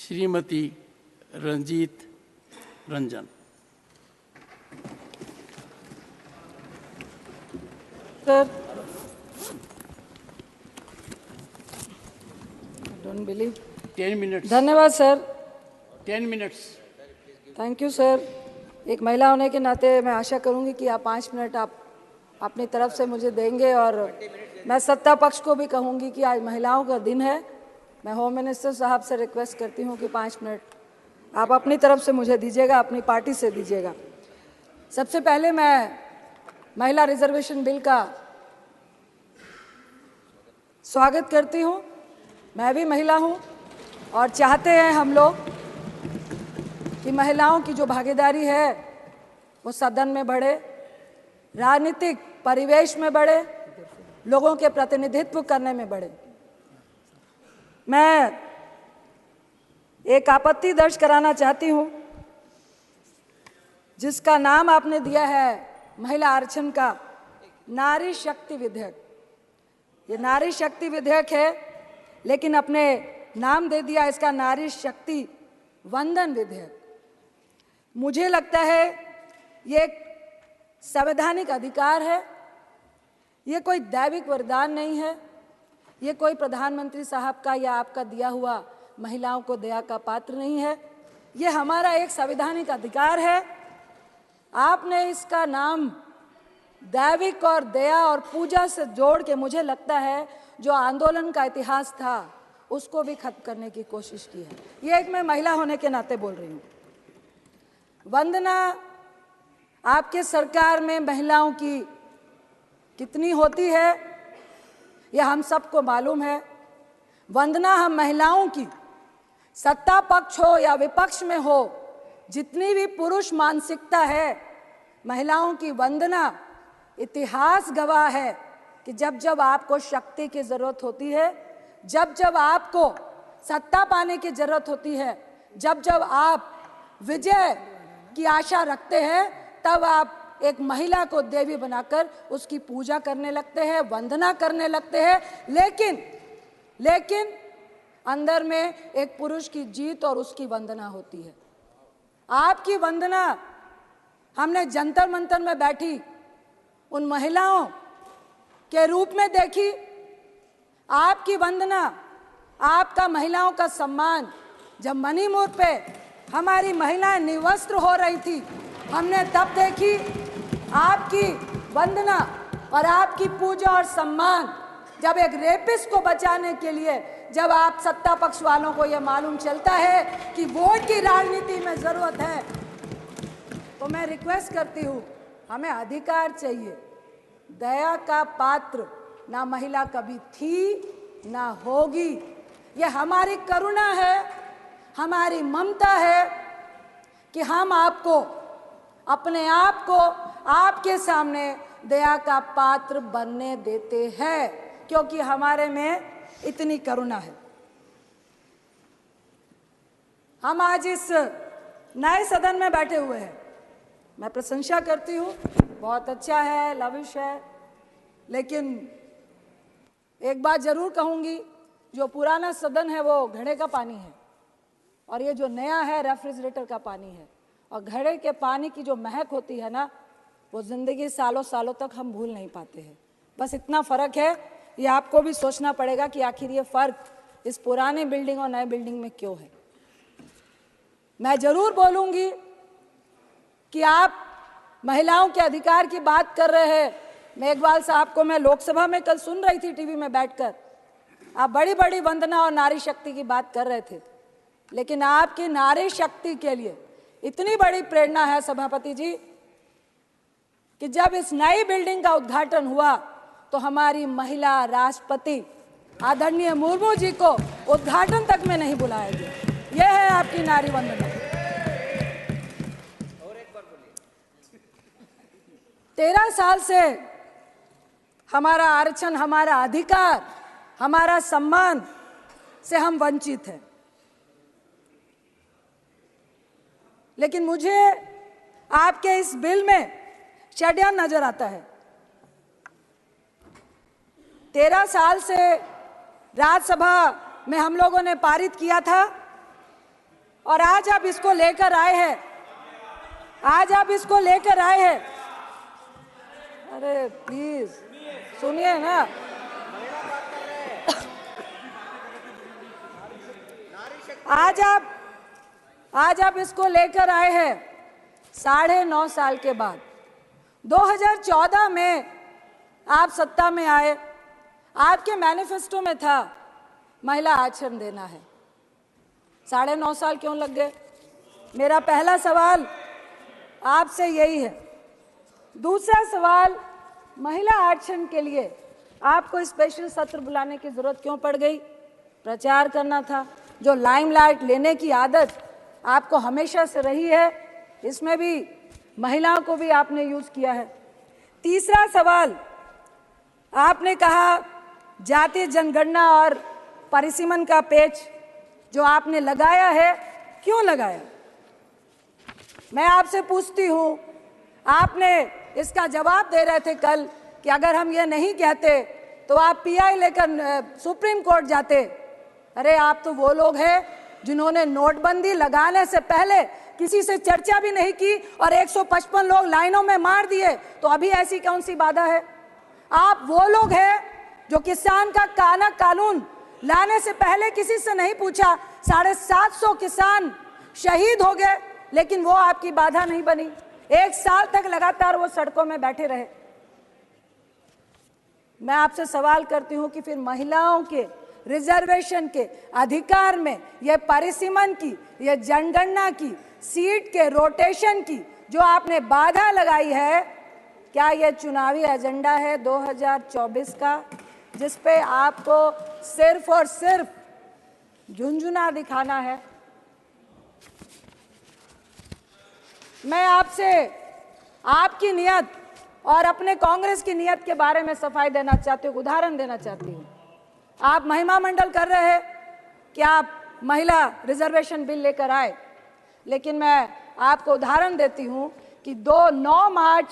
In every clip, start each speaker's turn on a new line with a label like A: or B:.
A: Shrimati Ranjeet Ranjan.
B: Sir, don't believe.
A: 10 minutes.
B: धन्यवाद sir.
A: 10 minutes.
B: Thank you sir. एक महिला होने के नाते मैं आशा करूंगी कि आप 5 मिनट आप अपनी तरफ से मुझे देंगे, और मैं सत्ता पक्ष को भी कहूंगी कि आज महिलाओं का दिन है। मैं होम मिनिस्टर साहब से रिक्वेस्ट करती हूं कि 5 मिनट आप अपनी तरफ से मुझे दीजिएगा, अपनी पार्टी से दीजिएगा। सबसे पहले मैं महिला रिजर्वेशन बिल का स्वागत करती हूं। मैं भी महिला हूं और चाहते हैं हम लोग कि महिलाओं की जो भागीदारी है वो सदन में बढ़े, राजनीतिक परिवेश में बढ़े, लोगों के प्रतिनिधित्व करने में बढ़े। मैं एक आपत्ति दर्ज कराना चाहती हूं, जिसका नाम आपने दिया है महिला आरक्षण का, नारी शक्ति विधेयक। ये नारी शक्ति विधेयक है, लेकिन अपने नाम दे दिया इसका नारी शक्ति वंदन विधेयक। मुझे लगता है ये एक संवैधानिक अधिकार है, ये कोई दैविक वरदान नहीं है, ये कोई प्रधानमंत्री साहब का या आपका दिया हुआ महिलाओं को दया का पात्र नहीं है। ये हमारा एक संवैधानिक अधिकार है। आपने इसका नाम दैविक और दया और पूजा से जोड़ के, मुझे लगता है जो आंदोलन का इतिहास था उसको भी खत्म करने की कोशिश की है। ये एक मैं महिला होने के नाते बोल रही हूँ। वंदना, आपके सरकार में महिलाओं की कितनी होती है यह हम सबको मालूम है। वंदना हम महिलाओं की, सत्ता पक्ष हो या विपक्ष में हो, जितनी भी पुरुष मानसिकता है, महिलाओं की वंदना इतिहास गवाह है कि जब जब आपको शक्ति की जरूरत होती है, जब जब आपको सत्ता पाने की जरूरत होती है, जब जब आप विजय की आशा रखते हैं, तब आप एक महिला को देवी बनाकर उसकी पूजा करने लगते हैं, वंदना करने लगते हैं। लेकिन अंदर में एक पुरुष की जीत और उसकी वंदना होती है। आपकी वंदना हमने जंतर मंतर में बैठी उन महिलाओं के रूप में देखी। आपकी वंदना, आपका महिलाओं का सम्मान, जब मणिपुर पे हमारी महिलाएं निवस्त्र हो रही थी, हमने तब देखी आपकी वंदना और आपकी पूजा और सम्मान। जब एक रेपिस्ट को बचाने के लिए, जब आप सत्ता पक्ष वालों को यह मालूम चलता है कि वोट की राजनीति में जरूरत है, तो मैं रिक्वेस्ट करती हूँ, हमें अधिकार चाहिए। दया का पात्र ना महिला कभी थी ना होगी। यह हमारी करुणा है, हमारी ममता है कि हम आपको, अपने आप को आपके सामने दया का पात्र बनने देते हैं, क्योंकि हमारे में इतनी करुणा है। हम आज इस नए सदन में बैठे हुए हैं, मैं प्रशंसा करती हूँ, बहुत अच्छा है, लविश है। लेकिन एक बात जरूर कहूँगी, जो पुराना सदन है वो घड़े का पानी है और ये जो नया है रेफ्रिजरेटर का पानी है। और घड़े के पानी की जो महक होती है ना, वो जिंदगी सालों सालों तक हम भूल नहीं पाते हैं। बस इतना फ़र्क है, ये आपको भी सोचना पड़ेगा कि आखिर ये फ़र्क इस पुराने बिल्डिंग और नए बिल्डिंग में क्यों है। मैं ज़रूर बोलूँगी कि आप महिलाओं के अधिकार की बात कर रहे हैं। मेघवाल साहब को मैं लोकसभा में कल सुन रही थी टीवी में बैठकर, आप बड़ी बड़ी वंदना और नारी शक्ति की बात कर रहे थे, लेकिन आपकी नारी शक्ति के लिए इतनी बड़ी प्रेरणा है सभापति जी कि जब इस नई बिल्डिंग का उद्घाटन हुआ तो हमारी महिला राष्ट्रपति आदरणीय मुर्मू जी को उद्घाटन तक में नहीं बुलाया गया। यह है आपकी नारी वंदना। 13 साल से हमारा आरक्षण, हमारा अधिकार, हमारा सम्मान से हम वंचित हैं। लेकिन मुझे आपके इस बिल में षड्यंत्र नजर आता है। 13 साल से राज्यसभा में हम लोगों ने पारित किया था और आज आप इसको लेकर आए हैं, आज आप इसको लेकर आए हैं। अरे प्लीज सुनिए ना, आज आप इसको लेकर आए हैं 9.5 साल के बाद। 2014 में आप सत्ता में आए, आपके मैनिफेस्टो में था महिला आरक्षण देना है। 9.5 साल क्यों लग गए? मेरा पहला सवाल आपसे यही है। दूसरा सवाल, महिला आरक्षण के लिए आपको स्पेशल सत्र बुलाने की जरूरत क्यों पड़ गई? प्रचार करना था। जो लाइमलाइट लेने की आदत आपको हमेशा से रही है, इसमें भी महिलाओं को भी आपने यूज किया है। तीसरा सवाल, आपने कहा जातीय जनगणना और परिसीमन का पेच जो आपने लगाया है, क्यों लगाया? मैं आपसे पूछती हूं, आपने इसका जवाब दे रहे थे कल कि अगर हम ये नहीं कहते तो आप पीआई लेकर सुप्रीम कोर्ट जाते। अरे आप तो वो लोग हैं जिन्होंने नोटबंदी लगाने से पहले किसी से चर्चा भी नहीं की और 155 लोग लाइनों में मार दिए, तो अभी ऐसी कौन सी बाधा है? आप वो लोग हैं जो किसान का कानून लाने से पहले किसी से नहीं पूछा, 750 किसान शहीद हो गए, लेकिन वो आपकी बाधा नहीं बनी। 1 साल तक लगातार वो सड़कों में बैठे रहे। मैं आपसे सवाल करती हूं कि फिर महिलाओं के रिजर्वेशन के अधिकार में, ये परिसीमन की, ये जनगणना की, सीट के रोटेशन की जो आपने बाधा लगाई है, क्या ये चुनावी एजेंडा है 2024 का, जिस पे आपको सिर्फ और सिर्फ झुंझुना दिखाना है? मैं आपसे आपकी नियत और अपने कांग्रेस की नियत के बारे में सफाई देना चाहती हूँ, उदाहरण देना चाहती हूँ। आप महिमा मंडल कर रहे हैं कि आप महिला रिजर्वेशन बिल लेकर आए, लेकिन मैं आपको उदाहरण देती हूँ कि 9 मार्च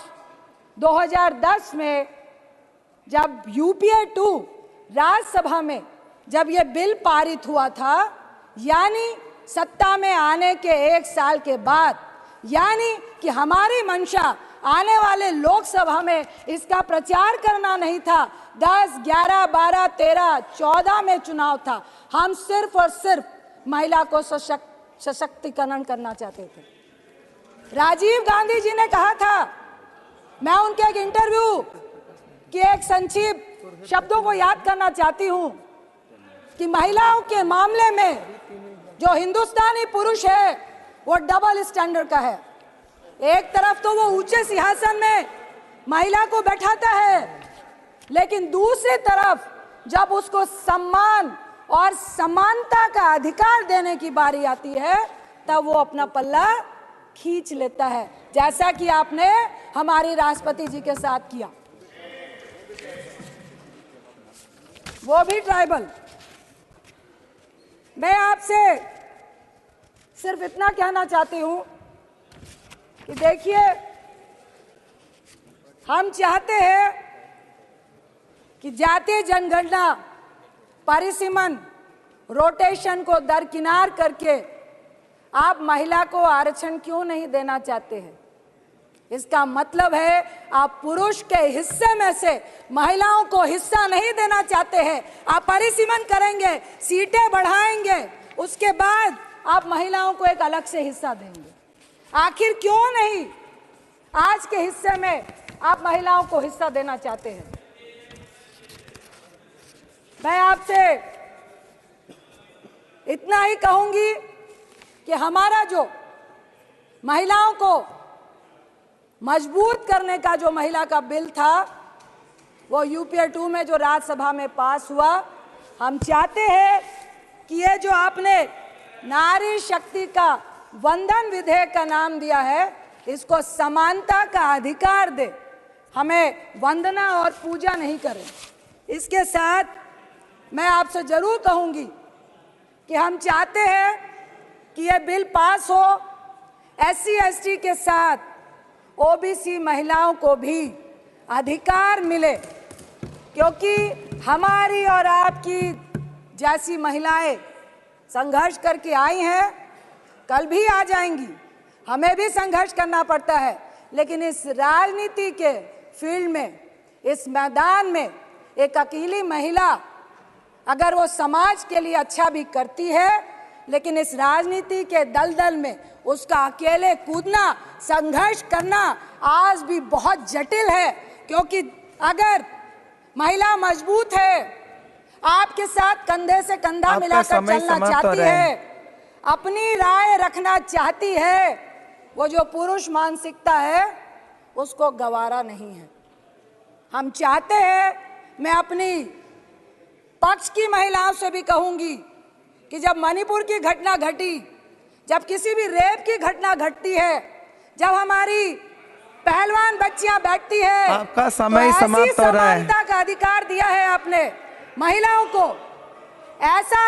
B: 2010 में जब यूपीए 2 राज्यसभा में जब ये बिल पारित हुआ था, यानी सत्ता में आने के 1 साल के बाद, यानी कि हमारी मंशा आने वाले लोकसभा में इसका प्रचार करना नहीं था। 10, 11, 12, 13, 14 में चुनाव था। हम सिर्फ और सिर्फ महिला को सशक्तिकरण करना चाहते थे। राजीव गांधी जी ने कहा था, मैं उनके एक इंटरव्यू की एक संक्षिप्त शब्दों को याद करना चाहती हूं कि महिलाओं के मामले में जो हिंदुस्तानी पुरुष है वो डबल स्टैंडर्ड का है। एक तरफ तो वो ऊंचे सिंहासन में महिला को बैठाता है, लेकिन दूसरी तरफ जब उसको सम्मान और समानता का अधिकार देने की बारी आती है, तब वो अपना पल्ला खींच लेता है, जैसा कि आपने हमारी राष्ट्रपति जी के साथ किया, वो भी ट्राइबल। मैं आपसे सिर्फ इतना कहना चाहती हूं कि देखिए, हम चाहते हैं कि जातीय जनगणना, परिसीमन, रोटेशन को दरकिनार करके आप महिला को आरक्षण क्यों नहीं देना चाहते हैं? इसका मतलब है आप पुरुष के हिस्से में से महिलाओं को हिस्सा नहीं देना चाहते हैं। आप परिसीमन करेंगे, सीटें बढ़ाएंगे, उसके बाद आप महिलाओं को एक अलग से हिस्सा देंगे। आखिर क्यों नहीं आज के हिस्से में आप महिलाओं को हिस्सा देना चाहते हैं? मैं आपसे इतना ही कहूंगी कि हमारा जो महिलाओं को मजबूत करने का जो महिला का बिल था, वो यूपीए 2 में जो राज्यसभा में पास हुआ, हम चाहते हैं कि ये जो आपने नारी शक्ति का वंदन विधेयक का नाम दिया है, इसको समानता का अधिकार दे, हमें वंदना और पूजा नहीं करें। इसके साथ मैं आपसे जरूर कहूंगी कि हम चाहते हैं कि ये बिल पास हो, SC ST के साथ ओबीसी महिलाओं को भी अधिकार मिले, क्योंकि हमारी और आपकी जैसी महिलाएं संघर्ष करके आई हैं, कल भी आ जाएंगी, हमें भी संघर्ष करना पड़ता है, लेकिन इस राजनीति के फील्ड में, इस मैदान में एक अकेली महिला अगर वो समाज के लिए अच्छा भी करती है, लेकिन इस राजनीति के दलदल में उसका अकेले कूदना, संघर्ष करना आज भी बहुत जटिल है। क्योंकि अगर महिला मजबूत है, आपके साथ कंधे से कंधा मिलाकर चलना चाहती है, अपनी राय रखना चाहती है, वो जो पुरुष मानसिकता है उसको गवारा नहीं है। हम चाहते हैं, मैं अपनी पक्ष की महिलाओं से भी कहूंगी कि जब मणिपुर की घटना घटी, जब किसी भी रेप की घटना घटती है, जब हमारी पहलवान बच्चियां बैठती है,
C: आपका समय
B: तो
C: समाप्त हो रहा है।
B: समानता का अधिकार दिया है आपने महिलाओं को, ऐसा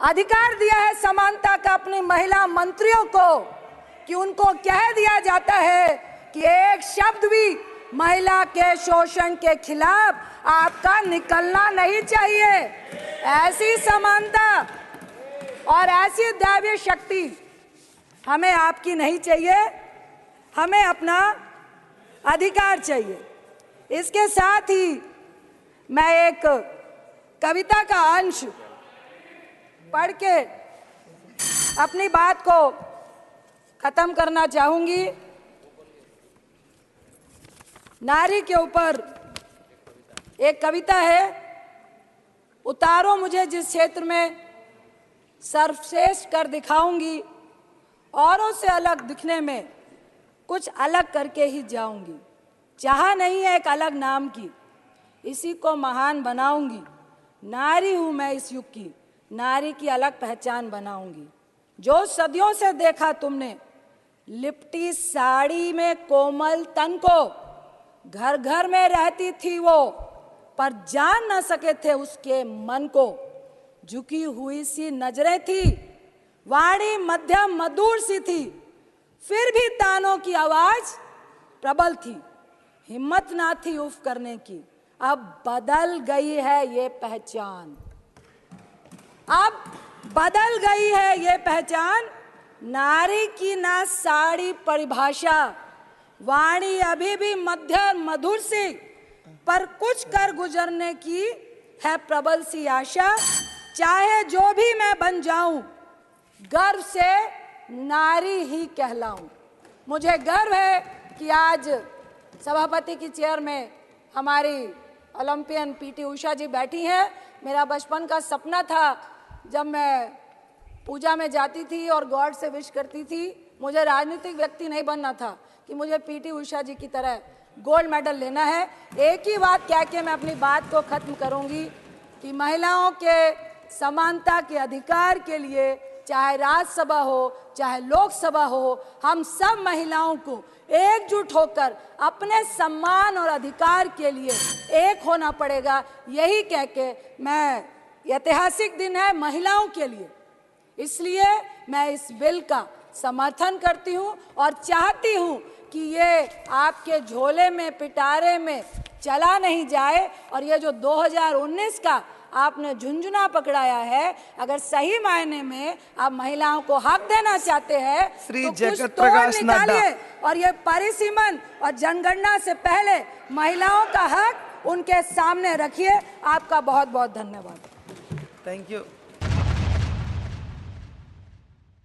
B: अधिकार दिया है समानता का अपने महिला मंत्रियों को कि उनको कह दिया जाता है कि एक शब्द भी महिला के शोषण के खिलाफ आपका निकलना नहीं चाहिए। ऐसी समानता और ऐसी दैवीय शक्ति हमें आपकी नहीं चाहिए, हमें अपना अधिकार चाहिए। इसके साथ ही मैं एक कविता का अंश पढ़ के अपनी बात को खत्म करना चाहूंगी। नारी के ऊपर एक कविता है, उतारो मुझे जिस क्षेत्र में सर्वश्रेष्ठ कर दिखाऊंगी, औरों से अलग दिखने में कुछ अलग करके ही जाऊंगी। चाह नहीं है एक अलग नाम की, इसी को महान बनाऊंगी। नारी हूं मैं इस युग की, नारी की अलग पहचान बनाऊंगी। जो सदियों से देखा तुमने लिपटी साड़ी में कोमल तन को, घर घर में रहती थी वो, पर जान न सके थे उसके मन को। झुकी हुई सी नजरें थी, वाणी मध्यम मधुर सी थी, फिर भी तानों की आवाज प्रबल थी। हिम्मत ना थी उफ करने की, अब बदल गई है ये पहचान। अब बदल गई है ये पहचान, नारी की ना साड़ी परिभाषा, वाणी अभी भी मध्यम मधुर सी, पर कुछ कर गुजरने की है प्रबल सी आशा। चाहे जो भी मैं बन जाऊं, गर्व से नारी ही कहलाऊं। मुझे गर्व है कि आज सभापति की चेयर में हमारी ओलंपियन पीटी उषा जी बैठी हैं। मेरा बचपन का सपना था, जब मैं पूजा में जाती थी और गॉड से विश करती थी, मुझे राजनीतिक व्यक्ति नहीं बनना था कि मुझे पीटी उषा जी की तरह गोल्ड मेडल लेना है। एक ही बात कह के मैं अपनी बात को खत्म करूंगी कि महिलाओं के समानता के अधिकार के लिए, चाहे राज्यसभा हो चाहे लोकसभा हो, हम सब महिलाओं को एकजुट होकर अपने सम्मान और अधिकार के लिए एक होना पड़ेगा। यही कह के मैं, ऐतिहासिक दिन है महिलाओं के लिए, इसलिए मैं इस बिल का समर्थन करती हूं और चाहती हूं कि ये आपके झोले में पिटारे में चला नहीं जाए। और ये जो 2019 का आपने झुंझुना पकड़ाया है, अगर सही मायने में आप महिलाओं को हक देना चाहते हैं तो कुछ तोड़ निकालिए और ये परिसीमन और जनगणना से पहले महिलाओं का हक उनके सामने रखिए। आपका बहुत बहुत धन्यवाद।
C: Thank you.